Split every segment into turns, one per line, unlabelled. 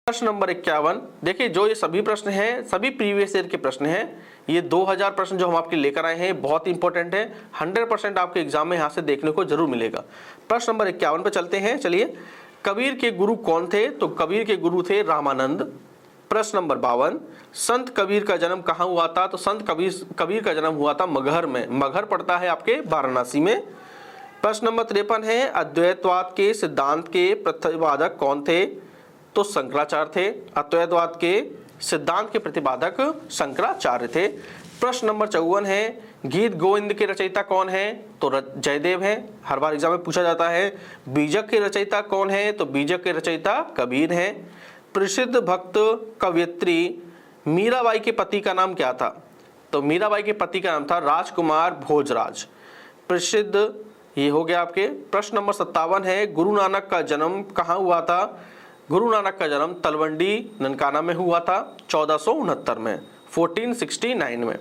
प्रश्न नंबर 51, देखिए जो ये सभी प्रश्न हैं सभी प्रीवियस ईयर के प्रश्न हैं। ये 2000 प्रश्न जो हम आपके लेकर आए हैं बहुत इंपॉर्टेंट है, 100% आपके एग्जाम में यहाँ से देखने को जरूर मिलेगा। प्रश्न नंबर 51 पे चलते हैं। चलिए, कबीर के गुरु कौन थे? तो कबीर के गुरु थे रामानंद। प्रश्न नंबर 52, संत कबीर का जन्म कहाँ हुआ था? तो संत कबीर का जन्म हुआ था मगहर में। मगहर पड़ता है आपके वाराणसी में। प्रश्न नंबर 53 है, अद्वैतवाद के सिद्धांत के प्रतिपादक कौन थे? तो शंकराचार्य थे। अद्वैतवाद के सिद्धांत के प्रतिपादक शंकराचार्य थे। प्रश्न नंबर 54 है, गीत गोविंद के रचयिता कौन है? तो जयदेव है, हर बार एग्जाम में पूछा जाता है। बीजक के रचयिता कौन है? तो बीजक के रचयिता कबीर हैं। प्रसिद्ध भक्त कवयित्री मीराबाई के पति का नाम क्या था? तो मीराबाई के पति का नाम था राजकुमार भोजराज। प्रसिद्ध ये हो गया आपके। प्रश्न नंबर 57 है, गुरु नानक का जन्म कहाँ हुआ था? गुरु नानक का जन्म तलवंडी ननकाना में हुआ था 1469 में, 1469 में।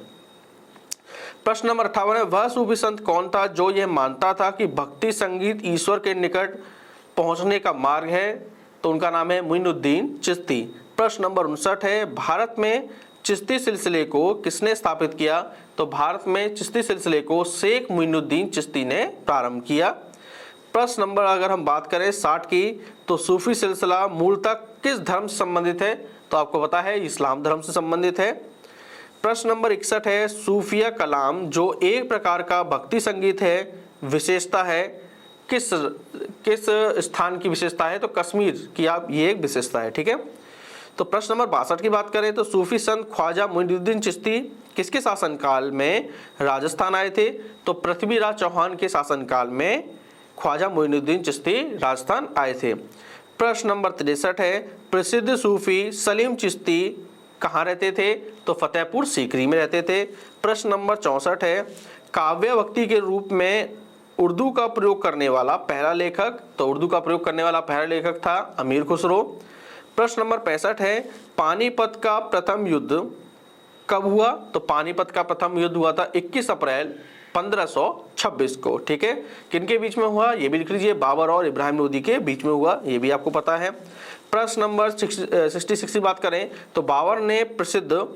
प्रश्न नंबर 58 है, वह सूफी संत कौन था जो यह मानता था कि भक्ति संगीत ईश्वर के निकट पहुंचने का मार्ग है? तो उनका नाम है मोइनुद्दीन चिश्ती। प्रश्न नंबर 59 है, भारत में चिश्ती सिलसिले को किसने स्थापित किया? तो भारत में चिश्ती सिलसिले को शेख मोइनुद्दीन चिश्ती ने प्रारंभ किया। प्रश्न नंबर अगर हम बात करें 60 की, तो सूफी सिलसिला मूलतः किस धर्म से संबंधित है? तो आपको पता है इस्लाम धर्म से संबंधित है। प्रश्न नंबर 61 है, सूफिया कलाम जो एक प्रकार का भक्ति संगीत है विशेषता है किस स्थान की विशेषता है? तो कश्मीर की आप ये एक विशेषता है। ठीक है। तो प्रश्न नंबर 62 की बात करें तो सूफी संत ख्वाजा मोइनुद्दीन चिश्ती किसके शासनकाल में राजस्थान आए थे? तो पृथ्वीराज चौहान के शासनकाल में ख्वाजा मोइनुद्दीन चिश्ती राजस्थान आए थे। प्रश्न नंबर 63 है, प्रसिद्ध सूफी सलीम चिश्ती कहाँ रहते थे? तो फतेहपुर सीकरी में रहते थे। प्रश्न नंबर 64 है, काव्य भक्ति के रूप में उर्दू का प्रयोग करने वाला पहला लेखक? तो उर्दू का प्रयोग करने वाला पहला लेखक था अमीर खुसरो। प्रश्न नंबर 65 है, पानीपत का प्रथम युद्ध कब हुआ? तो पानीपत का प्रथम युद्ध हुआ था 21 अप्रैल 1526 को। ठीक है। किनके बीच में हुआ ये भी लिख लीजिए, बाबर और इब्राहिम लोदी के बीच में हुआ, ये भी आपको पता है। प्रश्न नंबर 66 की बात करें तो बाबर ने प्रसिद्ध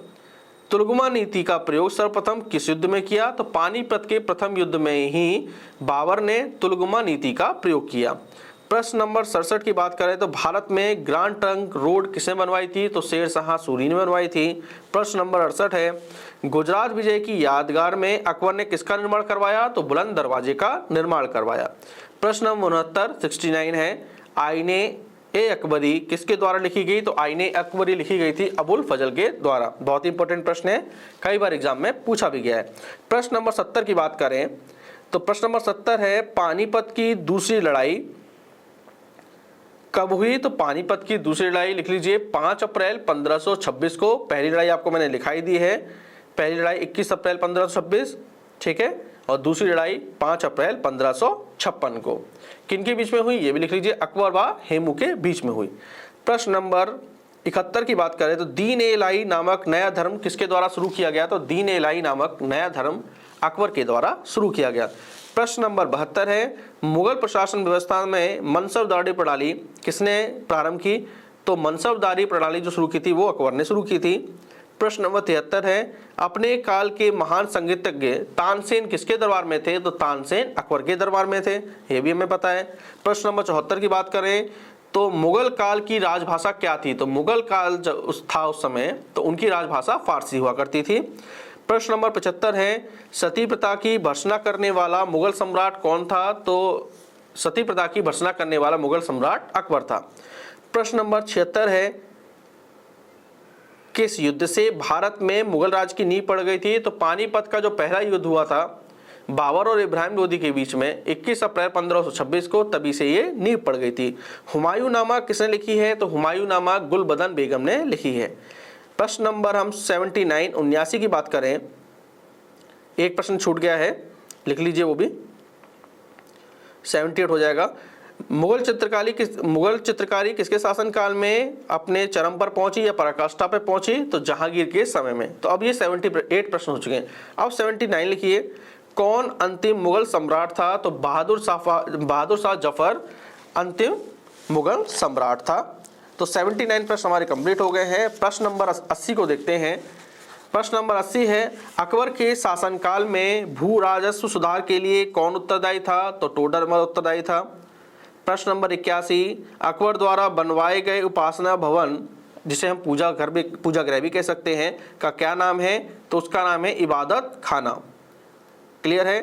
तुलगमा नीति का प्रयोग सर्वप्रथम किस युद्ध में किया? तो पानीपत के प्रथम युद्ध में ही बाबर ने तुलगमा नीति का प्रयोग किया। प्रश्न नंबर 67 की बात करें तो भारत में ग्रांड ट्रंक रोड किसने बनवाई थी? तो शेर शाह सूरी ने बनवाई थी। प्रश्न नंबर 68 है, गुजरात विजय की यादगार में अकबर ने किसका निर्माण करवाया? तो बुलंद दरवाजे का निर्माण करवाया। प्रश्न नंबर 69 है, आईने ए अकबरी किसके द्वारा लिखी गई? तो आईने अकबरी लिखी गई थी अबुल फजल के द्वारा। बहुत इंपॉर्टेंट प्रश्न है, कई बार एग्जाम में पूछा भी गया है। प्रश्न नंबर 70 की बात करें तो प्रश्न नंबर 70 है, पानीपत की दूसरी लड़ाई कब हुई? तो पानीपत की दूसरी लड़ाई लिख लीजिए 5 अप्रैल 1526 को। पहली लड़ाई आपको मैंने लिखाई दी है, पहली लड़ाई 21 अप्रैल 1526, ठीक है, और दूसरी लड़ाई 5 अप्रैल 1556 को। किनके बीच में हुई ये भी लिख लीजिए, अकबर व हेमू के बीच में हुई। प्रश्न नंबर 71 की बात करें तो दीन ए इलाही नामक नया धर्म किसके द्वारा शुरू किया गया? तो दीन ए इलाही नामक नया धर्म अकबर के द्वारा शुरू किया गया। प्रश्न नंबर 72 है, मुगल प्रशासन व्यवस्था में मनसबदारी प्रणाली किसने प्रारंभ की? तो मनसबदारी प्रणाली जो शुरू की थी वो अकबर ने शुरू की थी। प्रश्न नंबर 73 है, अपने काल के महान संगीतज्ञ तानसेन किसके दरबार में थे? तो तानसेन अकबर के दरबार में थे, ये भी हमें पता है। प्रश्न नंबर 74 की बात करें तो मुगल काल की राजभाषा क्या थी? तो मुगल काल जब था उस समय तो उनकी राजभाषा फारसी हुआ करती थी। प्रश्न नंबर 75 है, सती प्रथा की भर्त्सना करने वाला मुगल सम्राट कौन था? तो सती प्रथा की भर्त्सना करने वाला मुगल सम्राट अकबर था। प्रश्न नंबर 76 है, किस युद्ध से भारत में मुगल राज की नींव पड़ गई थी? तो पानीपत का जो पहला युद्ध हुआ था बाबर और इब्राहिम लोदी के बीच में 21 अप्रैल 1526 को, तभी से ये नींव पड़ गई थी। हुमायूं नामा किसने लिखी है? तो हुमायूं नामा गुलबदन बेगम ने लिखी है। प्रश्न नंबर हम 79 की बात करें, एक प्रश्न छूट गया है, लिख लीजिए वो भी, 78 हो जाएगा। मुगल चित्रकारी किसके शासनकाल में अपने चरम पर पहुंची या पराकाष्ठा पर पहुंची? तो जहांगीर के समय में। तो अब ये 78 प्रश्न हो चुके हैं। अब 79 लिखिए, कौन अंतिम मुगल सम्राट था? तो बहादुर शाह जफर अंतिम मुगल सम्राट था। तो 79 प्रश्न हमारे कंप्लीट हो गए हैं। प्रश्न नंबर 80 को देखते हैं। प्रश्न नंबर 80 है, अकबर के शासनकाल में भू राजस्व सुधार के लिए कौन उत्तरदायी था? तो टोडरमल उत्तरदायी था। प्रश्न नंबर 81, अकबर द्वारा बनवाए गए उपासना भवन, जिसे हम पूजा गृह भी कह सकते हैं, का क्या नाम है? तो उसका नाम है इबादत खाना। क्लियर है।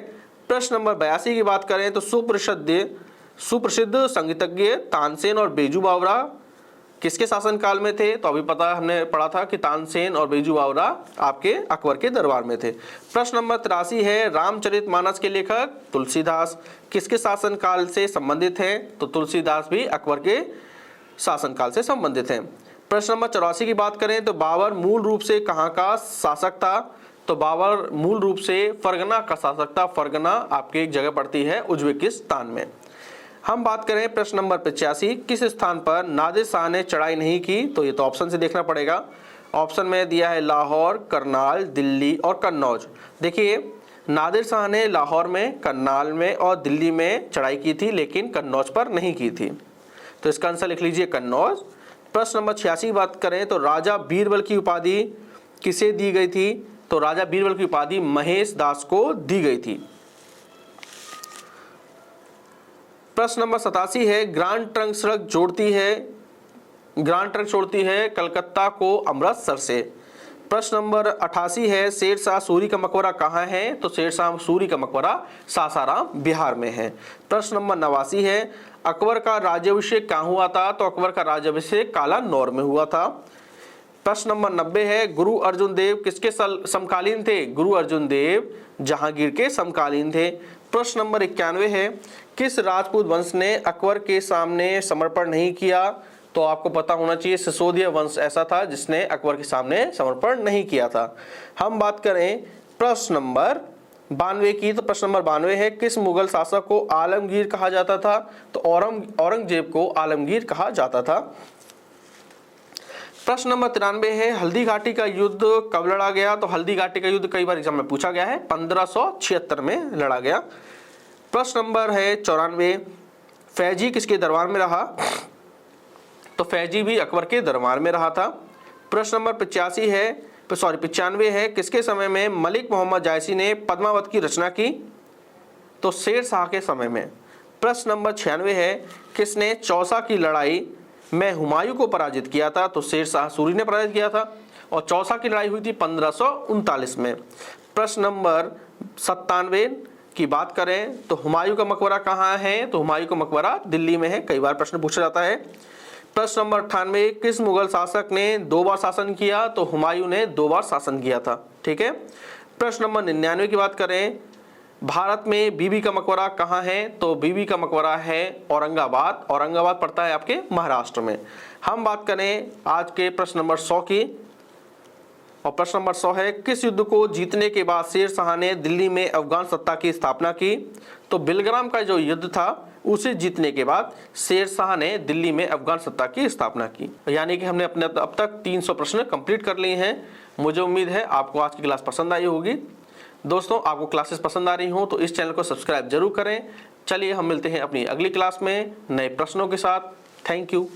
प्रश्न नंबर 82 की बात करें तो सुप्रसिद्ध संगीतज्ञ तानसेन और बेजू बावरा किसके शासनकाल में थे? तो अभी पता हमने पढ़ा था कि तानसेन और बेजू बावरा आपके अकबर के दरबार में थे। प्रश्न नंबर 83 है, रामचरितमानस के लेखक तुलसीदास किसके शासनकाल से संबंधित हैं? तो तुलसीदास भी अकबर के शासनकाल से संबंधित हैं। प्रश्न नंबर 84 की बात करें तो बाबर मूल रूप से कहाँ का शासक था? तो बाबर मूल रूप से फरगना का शासक था। फरगना आपकी एक जगह पड़ती है उज्बेकिस्तान में। हम बात करें प्रश्न नंबर 85, किस स्थान पर नादिर शाह ने चढ़ाई नहीं की? तो ये तो ऑप्शन से देखना पड़ेगा। ऑप्शन में दिया है लाहौर, करनाल, दिल्ली और कन्नौज। देखिए, नादिर शाह ने लाहौर में, करनाल में और दिल्ली में चढ़ाई की थी, लेकिन कन्नौज पर नहीं की थी। तो इसका आंसर लिख लीजिए कन्नौज। प्रश्न नंबर 86 की बात करें तो राजा बीरबल की उपाधि किसे दी गई थी? तो राजा बीरबल की उपाधि महेश दास को दी गई थी। प्रश्न नंबर 87 है, ग्रांड ट्रंक सड़क जोड़ती है कलकत्ता को अमृतसर से। प्रश्न नंबर 88 है, शेरशाह सूरी का मकबरा कहाँ है? तो शेरशाह सूरी का मकबरा सासाराम बिहार में है। प्रश्न नंबर 89 है, अकबर का राज्याभिषेक कहाँ हुआ था? तो अकबर का राज्याभिषेक कालानौर में हुआ था। प्रश्न नंबर 90 है, गुरु अर्जुन देव किसके समकालीन थे? गुरु अर्जुन देव जहांगीर के समकालीन थे। प्रश्न नंबर 91 है, किस राजपूत वंश ने अकबर के सामने समर्पण नहीं किया? तो आपको पता होना चाहिए सिसोदिया वंश ऐसा था जिसने अकबर के सामने समर्पण नहीं किया था। हम बात करें प्रश्न नंबर 92 की, तो प्रश्न नंबर 92 है, किस मुगल शासक को आलमगीर कहा जाता था? तो औरंगजेब को आलमगीर कहा जाता था। प्रश्न नंबर 93 है, हल्दी घाटी का युद्ध कब लड़ा गया? तो हल्दी घाटी का युद्ध कई बार एग्जाम में पूछा गया है, 1576 में लड़ा गया। प्रश्न नंबर है 94, फैजी किसके दरबार में रहा? तो फैजी भी अकबर के दरबार में रहा था। प्रश्न नंबर 95 है, किसके समय में मलिक मोहम्मद जायसी ने पद्मावत की रचना की? तो शेर शाह के समय में। प्रश्न नंबर 96 है, किसने चौसा की लड़ाई में हुमायूं को पराजित किया था? तो शेर शाह सूरी ने पराजित किया था और चौसा की लड़ाई हुई थी 1539 में। प्रश्न नंबर 97 की बात करें तो हुमायूं का मकबरा कहाँ है? तो हुमायूं का मकबरा दिल्ली में है, कई बार प्रश्न पूछा जाता है। प्रश्न नंबर 98, किस मुगल शासक ने 2 बार शासन किया? तो हुमायूं ने 2 बार शासन किया था। ठीक है। प्रश्न नंबर 99 की बात करें, भारत में बीबी का मकबरा कहाँ है? तो बीबी का मकबरा है औरंगाबाद। औरंगाबाद पड़ता है आपके महाराष्ट्र में। हम बात करें आज के प्रश्न नंबर 100 की, और प्रश्न नंबर 100 है, किस युद्ध को जीतने के बाद शेर शाह ने दिल्ली में अफगान सत्ता की स्थापना की? तो बिलग्राम का जो युद्ध था उसे जीतने के बाद शेर शाह ने दिल्ली में अफगान सत्ता की स्थापना की। यानी कि हमने अपने अब तक 300 प्रश्न कंप्लीट कर लिए हैं। मुझे उम्मीद है आपको आज की क्लास पसंद आई होगी। दोस्तों, आपको क्लासेस पसंद आ रही हो तो इस चैनल को सब्सक्राइब जरूर करें। चलिए हम मिलते हैं अपनी अगली क्लास में नए प्रश्नों के साथ। Thank you.